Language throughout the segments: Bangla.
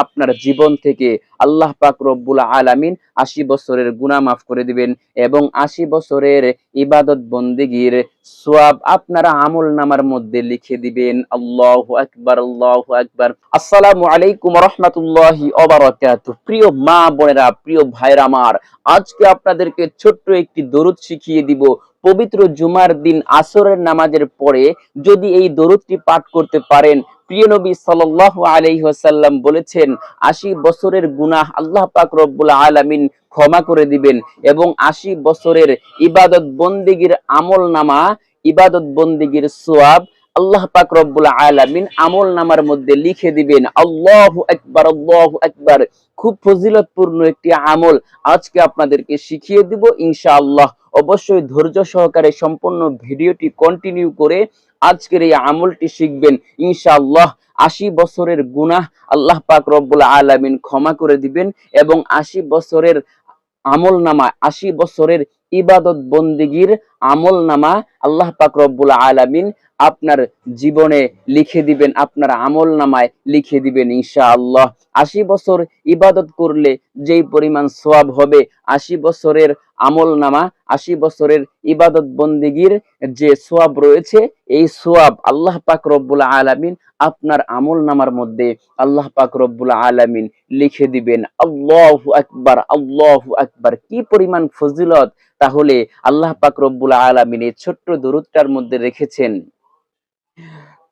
আপনার জীবন থেকে আল্লাহ পাক রব্বুল আলামিন ৮০ বছরের গুনাহ মাফ করে দিবেন এবং ৮০ বছরের ইবাদত বন্দেগীর সওয়াব আপনার আমলনামার মধ্যে লিখে দিবেন। আল্লাহু আকবার, আল্লাহু আকবার। আসসালামু আলাইকুম ওয়া রাহমাতুল্লাহি ওয়া বারাকাতুহু। প্রিয় মা বোনেরা, প্রিয় ভাইরা আমার, আজকে আপনাদেরকে ছোট্ট একটি দরুদ শিখিয়ে দিব। পবিত্র জুমার দিন আসরের নামাজের পরে যদি এই দরুদটি পাঠ করতে পারেন, প্রিয় নবী সাল্লাল্লাহু আলাইহি ওয়াসাল্লাম বলেছেন ৮০ বছরের গুনাহ আল্লাহ পাক রব্বুল আলামিন ক্ষমা করে দিবেন এবং ৮০ বছরের ইবাদত বন্দেগীর আমলনামা, ইবাদত বন্দেগীর সওয়াব আল্লাহ পাক রব্বুল আলামিন আমলনামার মধ্যে লিখে দিবেন। আল্লাহু আকবার, আল্লাহু আকবার। খুব ফজিলতপূর্ণ একটি আমল আজকে আপনাদেরকে শিখিয়ে দিব ইনশাআল্লাহ। অবশ্যই ধৈর্য সহকারে সম্পূর্ণ ভিডিওটি কন্টিনিউ করে আজকের এই আমলটি শিখবেন ইনশাআল্লাহ। ৮০ বছরের গুনাহ আল্লাহ পাক রব্বুল আলামিন ক্ষমা করে দিবেন এবং ৮০ বছরের আমলনামা, ৮০ বছরের ইবাদত বন্দেগীর আমলনামা আল্লাহ পাক রব্বুল আলামিন আপনার জীবনে লিখে দিবেন, আপনার আমলনামায় লিখে দিবেন ইনশাআল্লাহ। ৮০ বছর ইবাদত করলে যেই পরিমাণ সওয়াব হবে, ৮০ বছরের আমলনামা, ৮০ বছরের ইবাদত বন্দেগীর যে সওয়াব রয়েছে, এই সওয়াব আল্লাহ পাক রব্বুল আলামিন আপনার আমলনামার মধ্যে আল্লাহ পাক রব্বুল আলামিন লিখে দিবেন। আল্লাহু আকবার, আল্লাহু আকবার। কি পরিমাণ ফজিলত তাহলে আল্লাহ পাক রব্বুল আলামিন এই ছোট্ট দরুদটার মধ্যে রেখেছেন।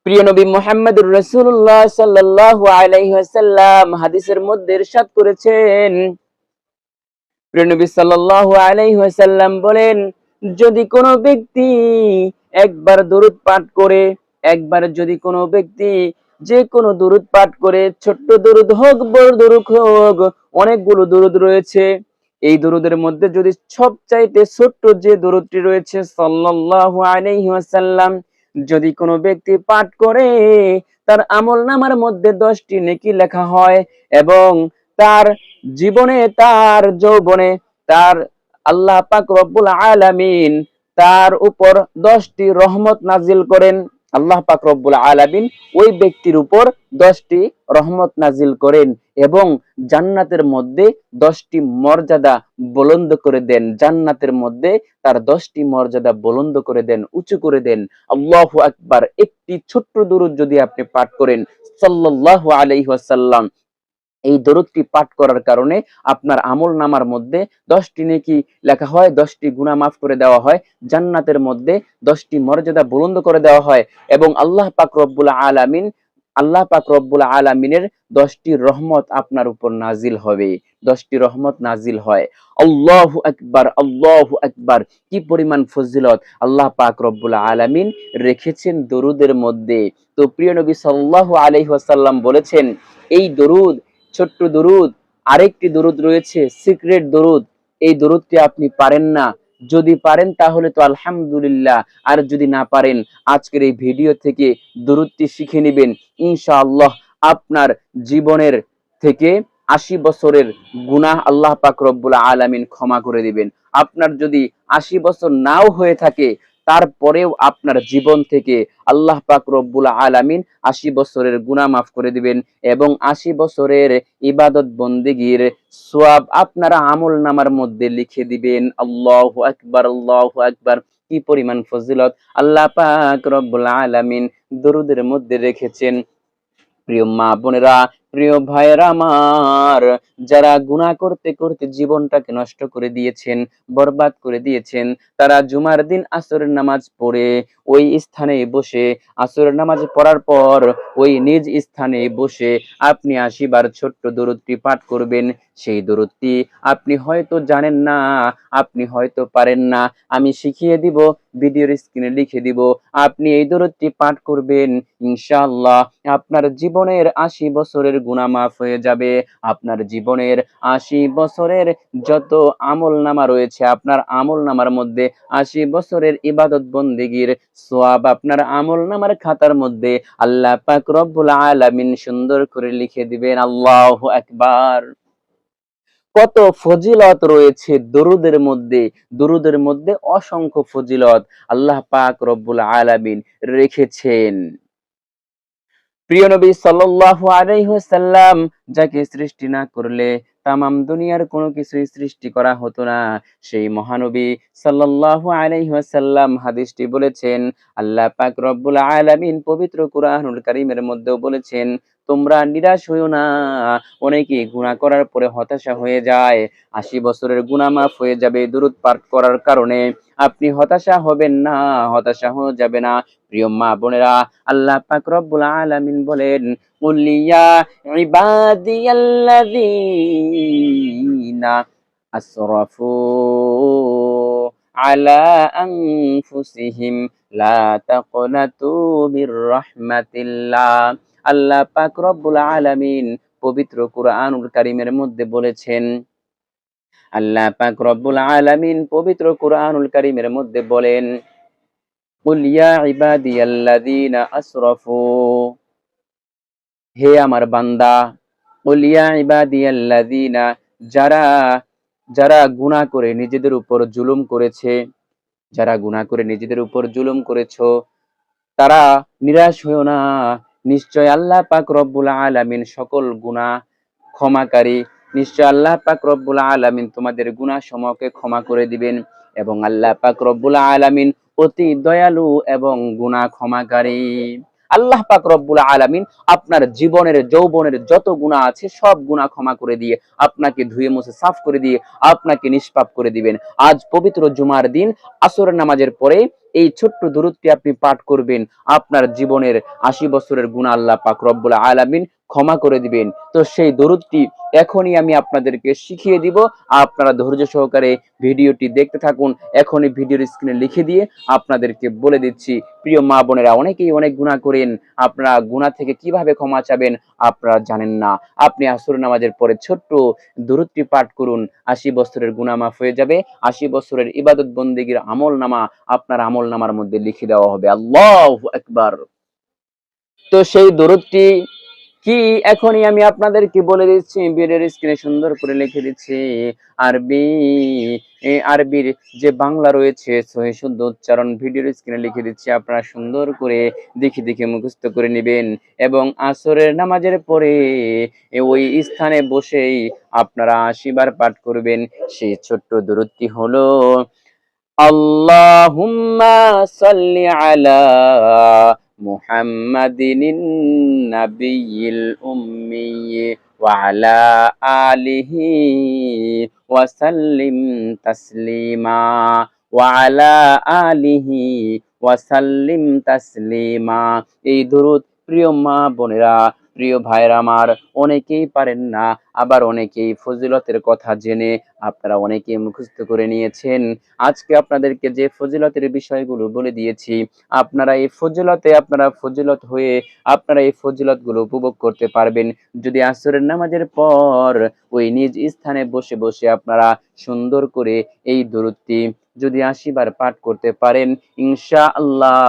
প্রিয় নবী মুহাম্মদুর রাসূলুল্লাহ সাল্লাল্লাহু আলাইহি ওয়াসাল্লাম হাদিসের মধ্যে ইরশাদ করেছেন, প্রিয় নবী সাল্লাল্লাহু আলাইহি ওয়াসাল্লাম বলেন, যদি কোনো ব্যক্তি একবার দরুদ পাঠ করে, একবার যদি কোনো ব্যক্তি যে কোনো দরুদ পাঠ করে, ছোট্ট দরুদ হোক বড় দরুদ হোক, অনেকগুলো দরুদ রয়েছে, এই দরুদের মধ্যে যদি সবচাইতে ছোট্ট যে দরুদটি রয়েছে সাল্লাল্লাহু আলাইহি ওয়াসাল্লাম, যদি কোনো ব্যক্তি পাঠ করে, তার আমলনামার মধ্যে 10টি নেকি লেখা হয় এবং তার জীবনে, তার যৌবনে, তার আল্লাহ পাক রব্বুল আলামিন তার উপর 10টি রহমত নাজিল করেন। আল্লাহ পাক রব্বুল আলামিন ওই ব্যক্তির উপর 10টি রহমত নাজিল করেন এবং জান্নাতের মধ্যে 10টি মর্যাদা বুলন্দ করে দেন। জান্নাতের মধ্যে তার 10টি মর্যাদা বুলন্দ করে দেন, উঁচু করে দেন। আল্লাহু আকবার। একটি ছোট্ট দরুদ যদি আপনি পাঠ করেন সাল্লাল্লাহু আলাইহি ওয়াসাল্লাম, এই দরুদটি পাঠ করার কারণে আপনার আমলনামার মধ্যে 10টি নেকি লেখা হয়, 10টি গুনাহ মাফ করে দেওয়া হয়, জান্নাতের মধ্যে 10টি মর্যাদা বুলন্দ করে দেওয়া হয় এবং আল্লাহ পাক রব্বুল আলামিন, আল্লাহ পাক রব্বুল আলামিনের 10টি রহমত আপনার উপর নাজিল হবে, 10টি রহমত নাজিল হয়। আল্লাহু আকবার, আল্লাহু আকবার। কি পরিমাণ ফজিলত আল্লাহ পাক রব্বুল আলামিন রেখেছেন দরুদের মধ্যে। তো প্রিয় নবী সাল্লাল্লাহু আলাইহি ওয়াসাল্লাম বলেছেন, এই দরুদ, ছোট্ট দরুদ, আরেকটি দরুদ রয়েছে সিক্রেট দরুদ, এই দরুদটি আপনি পারেন না, যদি পারেন তাহলে তো আলহামদুলিল্লাহ, আর যদি না পারেন আজকের এই ভিডিও থেকে দরুদটি শিখে নেবেন ইনশাআল্লাহ। আপনার জীবনের থেকে ৮০ বছরের গুনাহ আল্লাহ পাক রব্বুল আলামিন ক্ষমা করে দিবেন। আপনার যদি ৮০ বছর নাও হয়ে থাকে, তারপরেও আপনার জীবন থেকে আল্লাহ পাক রব্বুল আলামিন ৮০ বছরের গুনাহ মাফ করে দিবেন এবং ৮০ বছরের ইবাদত বন্দেগীর সওয়াব আপনারা আমলনামার মধ্যে লিখে দিবেন। আল্লাহু আকবার, আল্লাহু আকবার। কি পরিমাণ ফজিলত আল্লাহ পাক রব্বুল আলামিন দরুদের মধ্যে রেখেছেন। প্রিয় মা বোনেরা, প্রিয় ভাইয়েরা আমার, যারা গুনাহ করতে করতে জীবনটাকে নষ্ট করে দিয়েছেন, বরবাদ করে দিয়েছেন, তারা জুমার দিন আসরের নামাজ পড়ে ওই স্থানে বসে, আসরের নামাজ পড়ার পর ওই নিজ স্থানে বসে আপনি ৮০ বার ছোট্ট দরুদটি পাঠ করবেন। সেই দরুদটি আপনি হয়তো জানেন না, আপনি হয়তো পারেন না, আমি শিখিয়ে দিব, ভিডিওর স্ক্রিনে লিখে দিব। আপনি এই দরুদটি পাঠ করবেন, ইনশাআল্লাহ আপনার জীবনের ৮০ বছরের গুনাহ মাফ হয়ে যাবে। আপনার জীবনের ৮০ বছরের যত আমলনামা রয়েছে, আপনার আমলনামার মধ্যে ৮০ বছরের ইবাদত বন্দেগীর সওয়াব আপনার আমলনামার খাতার মধ্যে আল্লাহ পাক রব্বুল আলামিন সুন্দর করে লিখে দিবেন। আল্লাহু আকবার। কত ফজিলত রয়েছে দরুদের মধ্যে, দরুদের মধ্যে অসংখ্য ফজিলত আল্লাহ পাক রব্বুল আলামিন রেখেছেন। প্রিয় নবী সাল্লাল্লাহু আলাইহি ওয়াসাল্লাম যাকে সৃষ্টি না করলে তামাম দুনিয়ার কোনো কিছুই সৃষ্টি করা হতো না, সেই মহানবী সাল্লাল্লাহু আলাইহি ওয়াসাল্লাম হাদিসটি বলেছেন। আল্লাহ পাক রব্বুল আলামিন পবিত্র কুরআনুল কারীমের মধ্যেও বলেছেন, তোমরা নিরাশ হইও না। অনেকেই গুনাহ করার পরে হতাশা হয়ে যায়, ৮০ বছরের গুনাহ মাফ হয়ে যাবে দুরূদ পাঠ করার কারণে। আপনি হতাশা হবেন না, হতাশা হয়ে যাবে না। প্রিয় মা বোনেরা, আল্লাহ পাক রব্বুল আলামিন বলেন, কুল ইয়া ইবাদিয়াল্লাযীনা আসরাফু আলা আনফুসিহিম লা তাকনাতু মির রাহমাতিল্লাহ। আল্লাহ পাক রব্বুল আলামিন পবিত্র কুরআনুল কারীমের মধ্যে বলেছেন, আল্লাহ পাক রব্বুল আলামিন পবিত্র কুরআনুল কারীমের মধ্যে বলেন, কুল ইয়া ইবাদিয়াল্লাযীনা আসরাফু, হে আমার বান্দা, কুল ইয়া ইবাদিয়াল্লাযীনা, যারা যারা গুনাহ করে নিজেদের উপর জুলুম করেছে, যারা গুনাহ করে নিজেদের উপর জুলুম করেছো, তারা নিরাশ হইও না। নিশ্চয় আল্লাহ পাক রব্বুল আলামিন সকল গুনাহ ক্ষমাকারী। নিশ্চয় আল্লাহ পাক রব্বুল আলামিন তোমাদের গুনাহ সমূহকে ক্ষমা করে দিবেন, এবং আল্লাহ পাক রব্বুল আলামিন অতি দয়ালু এবং গুনাহ ক্ষমাকারী। আল্লাহ পাক রব্বুল আলামিন আপনার জীবনের যৌবনের যত গুনাহ আছে সব গুনাহ ক্ষমা করে দিয়ে আপনাকে ধুয়ে মুছে সাফ করে দিয়ে আপনাকে নিষ্পাপ করে দিবেন। আজ পবিত্র জুমার দিন আসরের নামাজের পরে এই ছোট্ট দুরূদটি আপনি পাঠ করবেন, আপনার জীবনের ৮০ বছরের গুনাহ আল্লাহ পাক রব্বুল আলামিন ক্ষমা করে দিবেন। তো সেই দরুদটি এখনই আমি আপনাদেরকে শিখিয়ে দিব। আপনারা ধৈর্য সহকারে ভিডিওটি দেখতে থাকুন। এখনই ভিডিওর স্ক্রিনে লিখে দিয়ে আপনাদেরকে বলে দিচ্ছি। প্রিয় মা বোনেরা, অনেকেই অনেক গুনাহ করেন, আপনারা গুনাহ থেকে কিভাবে ক্ষমা চাবেন আপনারা জানেন না। আপনি আসর নামাজের পরে ছোট্ট দরুদটি পাঠ করুন, ৮০ বছরের গুনাহ মাফ হয়ে যাবে। ৮০ বছরের ইবাদত বন্দেগীর আমলনামা আপনার আমলনামার মধ্যে লিখে দেওয়া হবে। আল্লাহু আকবার। তো সেই দরুদটি কি এখনই আমি আপনাদেরকে বলে দিচ্ছি, ভিডিওর স্ক্রিনে সুন্দর করে লিখে দিচ্ছি। আরবি আরবির যে বাংলা রয়েছে সহি শুদ্ধ উচ্চারণ ভিডিওর স্ক্রিনে লিখে দিচ্ছি, আপনারা সুন্দর করে দেখে দেখে মুখস্থ করে নেবেন, এবং আসরের নামাজের পরে ওই স্থানে বসেই আপনারা ৮০ বার পাঠ করবেন। সেই ছোট্ট দরুদটি হলো, আল্লাহুম্মা সাল্লি আলা মুহাম্মাদিনিন নাবিয়্যিল উম্মি ওয়া আলা আলিহি ওয়া সাল্লিম তাসলিমা, ওয়া আলা আলিহি ওয়া সাল্লিম তাসলিমা। এই দরুদ প্রিয় মা বোনেরা, প্রিয় ভাইরা আমার, অনেকেই পারেন না, আবার অনেকেই ফজিলতের কথা জেনে আপনারা অনেকেই মুখস্থ করে নিয়েছেন। আজকে আপনাদেরকে যে ফজিলতের বিষয়গুলো বলে দিয়েছি, আপনারা এই ফজিলতে আপনারা ফজিলত হয়ে আপনারা এই ফজিলতগুলো উপভোগ করতে পারবেন যদি আসরের নামাজের পর ওই নিজ স্থানে বসে বসে আপনারা সুন্দর করে এই দরুদটি যদি ৮০ বার পাঠ করতে পারেন, ইনশাআল্লাহ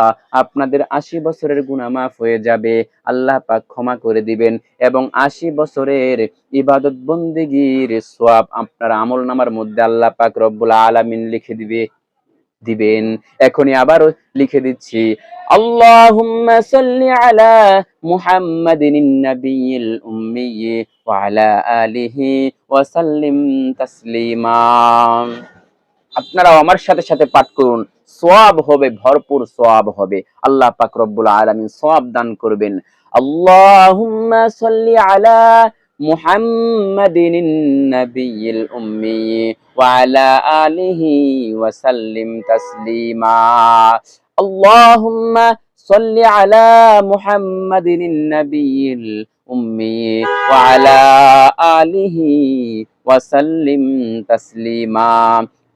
আপনাদের ৮০ বছরের গুনাহ মাফ হয়ে যাবে, আল্লাহ পাক ক্ষমা করে দিবেন, এবং ৮০ বছরের ইবাদত বন্দেগীর সওয়াব আপনার আমলনামার মধ্যে আল্লাহ পাক রব্বুল আলামিন লিখে দিবেন। এখনই আবারও লিখে দিচ্ছি, আল্লাহুম্মা সাল্লি আলা মুহাম্মাদিনিন নাবিয়্যিল উম্মি ওয়া আলা আলিহি ওয়া সাল্লিম তাসলিমা। আপনারাও আমার সাথে সাথে পাঠ করুন, সওয়াব হবে, ভরপুর সওয়াব হবে। আল্লাহ পাক রব্বুল আলামিন সওয়াব দান করবেন। আল্লাহুম্মা সাল্লি আলা মুহাম্মাদিনিন নাবিয়্যিল উম্মি ওয়া আলা আলিহি ওয়া সাল্লিম তাসলিমা। আল্লাহুম্মা সাল্লি আলা মুহাম্মাদিনিন নাবিয়্যিল উম্মি ওয়া আলা আলিহি ওয়া সাল্লিম তাসলিমা।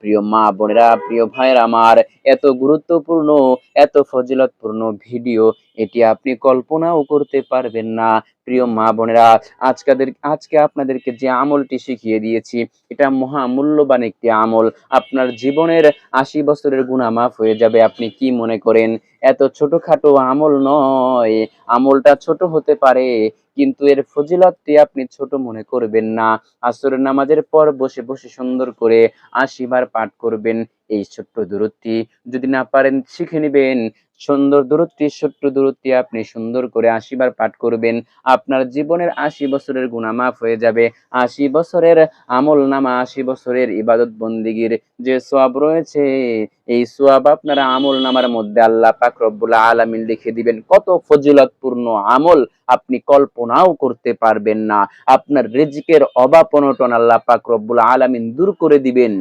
প্রিয় মা বোনেরা, প্রিয় ভাইয়েরা আমার, এত গুরুত্বপূর্ণ, এত ফজিলতপূর্ণ ভিডিও এটি আপনি কল্পনাও করতে পারবেন না। প্রিয় মা বোনেরা, আজকে আপনাদেরকে যে আমলটি শিখিয়ে দিয়েছি এটা মহা মূল্যবান একটি আমল। আপনার জীবনের ৮০ বছরের গুনাহ মাফ হয়ে যাবে। আপনি কি মনে করেন এত ছোটখাটো আমল নয়? আমলটা ছোট হতে পারে, কিন্তু এর ফজিলতটি আপনি ছোট মনে করবেন না। আসরের নামাজের পর বসে বসে সুন্দর করে ৮০ বার পাঠ করবেন এই ছোট্ট দরুদটি। যদি না পারেন শিখে নেবেন, সুন্দর দূরত্বে, ছোট্ট দূরত্বে আপনি সুন্দর করে ৮০ বার পাঠ করবেন। আপনার জীবনের ৮০ বছরের গুনাহ মাফ হয়ে যাবে। ৮০ বছরের আমলনামা, ৮০ বছরের ইবাদত বন্দেগীর যে সওয়াব রয়েছে, এই সওয়াব আপনার আমলনামার মধ্যে আল্লাহ পাক রব্বুল আলামিন লিখে দিবেন। কত ফজিলতপূর্ণ আমল আপনি কল্পনাও করতে পারবেন না। আপনার রিজিকের অভাব-অনটন আল্লাহ পাক রব্বুল আলামিন দূর করে দিবেন।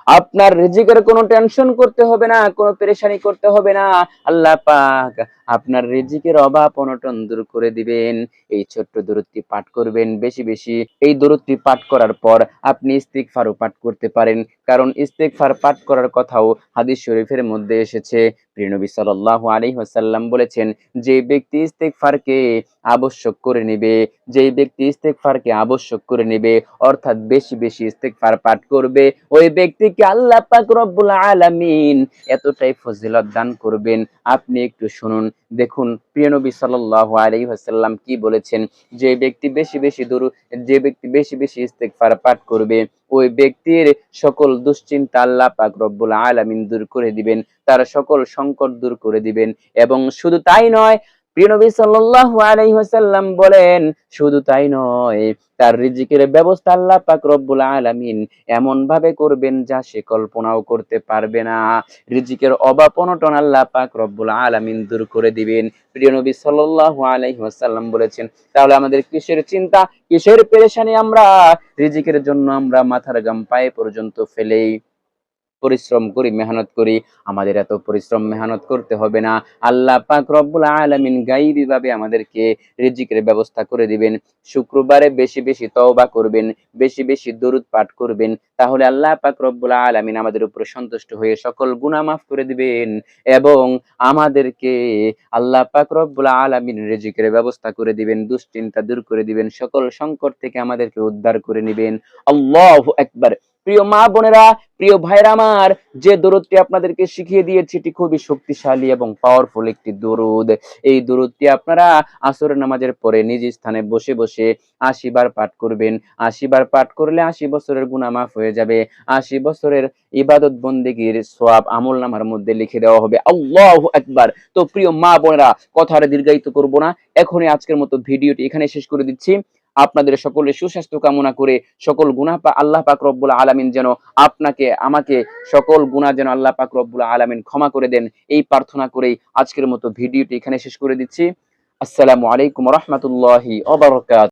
আপনার রিজিকের কোনো টেনশন করতে হবে না, কোনো পেরেশানি করতে হবে না। আল্লাহ পাক আপনার রিজিকের অভাব অনটন দূর করে দিবেন। এই ছোট্ট দরুদটি পাঠ করবেন বেশি, বেশি। এই দরুদটি পাঠ করার পর আপনি ইস্তিগফারও পাঠ করতে পারেন। কারণ ইস্তিগফার পাঠ করার কথাও হাদিস শরীফের মধ্যে এসেছে। প্রিয় নবী সাল্লাল্লাহু আলাইহি ওয়াসাল্লাম বলেছেন, যে ব্যক্তি ইস্তিগফারকে আবশ্যক করে নিবে, যেই ব্যক্তি ইস্তিগফারকে আবশ্যক করে নিবে, অর্থাৎ বেশি, বেশি ইস্তিগফার পাঠ করবে, ওই ব্যক্তিকে আল্লাহ পাক রব্বুল আলামিন এতটাই ফজিলত দান করবেন। আপনি একটু শুনুন, দেখুন প্রিয় নবী সাল্লাল্লাহু আলাইহি ওয়াসাল্লাম কি বলেছেন, যে ব্যক্তি বেশি, বেশি যে ব্যক্তি বেশি, বেশি ইস্তিগফার পাঠ করবে, ওই ব্যক্তির সকল দুশ্চিন্তা আল্লাহ পাক রব্বুল আলামিন দূর করে দিবেন, তার সকল সংকট দূর করে দিবেন। এবং শুধু তাই নয়, প্রিয় নবী সাল্লাল্লাহু আলাইহি ওয়াসাল্লাম বলেন, শুধু তাই নয়, তার রিজিকের ব্যবস্থা আল্লাহ পাক রব্বুল আলামিন এমন ভাবে করবেন যা সে কল্পনাও করতে পারবে না। রিজিকের অভাব অনটন আল্লাহ পাক রব্বুল আলামিন দূর করে দিবেন। প্রিয় নবী সাল্লাল্লাহু আলাইহি ওয়াসাল্লাম বলেছেন, তাহলে আমাদের কিসের চিন্তা, কিসের পেরেশানি? আমরা রিজিকের জন্য আমরা মাথার ঘাম পায়ে পর্যন্ত ফেলেই পরিশ্রম করি, মেহনত করি। আমাদের এত পরিশ্রম মেহনত করতে হবে না। আল্লাহ পাক রব্বুল আলামিন গায়বী ভাবে আমাদেরকে রিজিকের ব্যবস্থা করে দিবেন। শুক্রবারে বেশি, বেশি তওবা করবেন, বেশি, বেশি দরুদ পাঠ করবেন। তাহলে আল্লাহ পাক রব্বুল আলামিন আমাদের উপরে সন্তুষ্ট হয়ে সকল গুনাহ মাফ করে দিবেন এবং আমাদেরকে আল্লাহ পাক রব্বুল আলামিন রিজিকের ব্যবস্থা করে দিবেন, দুশ্চিন্তা দূর করে দিবেন, সকল সংকট থেকে আমাদেরকে উদ্ধার করে নিবেন। আল্লাহু আকবার। প্রিয় মা বোনেরা, প্রিয় ভাইরা আমার, যে দরুদটি আপনাদেরকে শিখিয়ে দিয়েছি এটি খুবই শক্তিশালী এবং পাওয়ারফুল একটি দরুদ। এই দরুদটি আপনারা আসরের নামাজের পরে নিজ স্থানে বসে, বসে ৮০ বার পাঠ করবেন। ৮০ বার পাঠ করলে ৮০ বছরের গুনাহ মাফ হয়ে যাবে। ৮০ বছরের ইবাদত বন্দেগীর সওয়াব আমলনামার মধ্যে লিখে দেওয়া হবে। আল্লাহু আকবার। তো প্রিয় মা বোনেরা, কথা আর দীর্ঘায়িত করব না। এখনই আজকের মতো ভিডিওটি এখানে শেষ করে দিচ্ছি। আপনাদের সকলের সুস্বাস্থ্য কামনা করে, সকল গুনাহ আল্লাহ পাক রব্বুল আলামিন যেন আপনাকে আমাকে সকল গুনাহ যেন আল্লাহ পাক রব্বুল আলামিন ক্ষমা করে দেন, এই প্রার্থনা করেই আজকের মতো ভিডিওটি এখানে শেষ করে দিচ্ছি। আসসালামু আলাইকুম ওয়া রাহমাতুল্লাহি ওয়া বারাকাতুহু।